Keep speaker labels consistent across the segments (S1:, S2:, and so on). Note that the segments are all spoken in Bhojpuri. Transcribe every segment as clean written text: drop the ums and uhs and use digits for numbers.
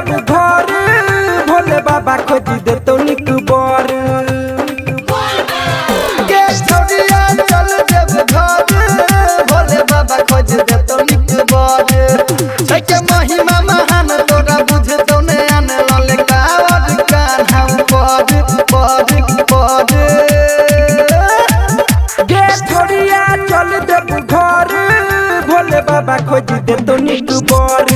S1: देव घर भोले बाबा खोज दे तो निक बर
S2: के छोड़िया चल देव घर भोले बाबा खोज दे तो निक बर के महिमा महान तोरा बुझे तो ने आने लाले कावर कान हम पद पद पद
S1: के छोड़िया चल देव घर भोले बाबा खोज दे तो निक बर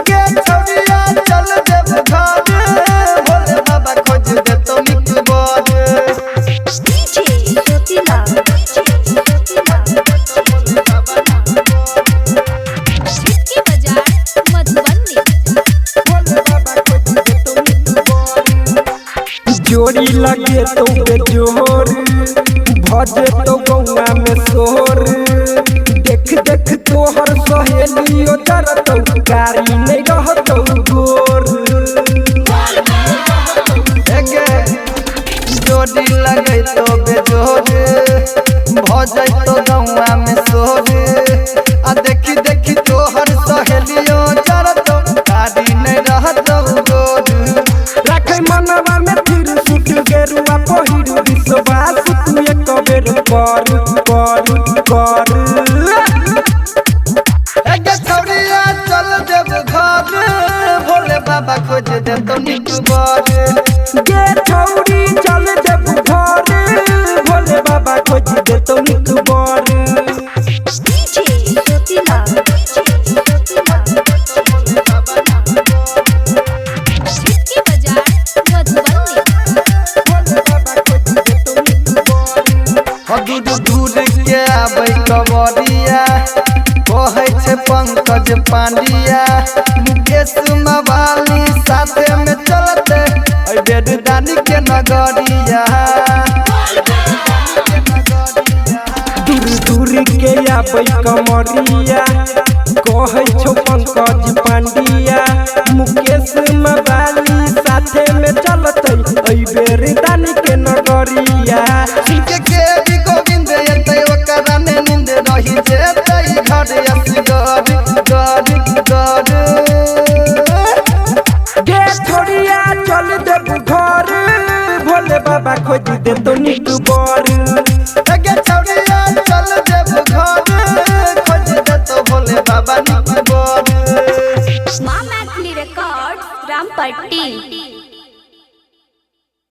S2: के छोड़िया चल देव घर भोले बाबा खोज दे तो निक बर
S1: जोड़ी लगे तो बेजोर भजे तो गौआ में सोर देख देख तोहर सहेलियो जरतो गाड़ी नहीं रहतो गोर
S2: जोड़ी लगे तो बेजोर भजे तो गौआ में सोर आ देखी देखी तोहर सहेलियो जरतो गाड़ी नहीं रहतो गोर
S1: रखे मनवा में फिर सुट गेरुआ पहिर विश्वास तू एक बेर कर कर कर
S2: छोड़िया चल देव घर भोले बाबा खोज दे तो निक बर
S1: गे छौरी चल देव घर भोले बाबा खोज दे तो निक बर
S2: दूर के आबै कवरिया कहै छै पंकज पांडिया मुकेश मवाली साथे में चलते ऐ बेद दानी के नगरिया
S1: दूर दूर के आबै कमरिया कहै छौ पंकज पांडिया मुकेश मवाली साथे में चलते ऐ बेर दानी के नगरिया
S2: के भी गोविंद एतै ओकरा ने नींद रही जेतै घर असगर गड़ गड़
S1: गे छोड़िया चल देव घर भोले बाबा खोज दे तो निक बर
S2: गे छोड़िया चल देव घर खोज दे तो भोले बाबा निक बर
S3: माँ मैथिली रिकॉर्ड रामपट्टी।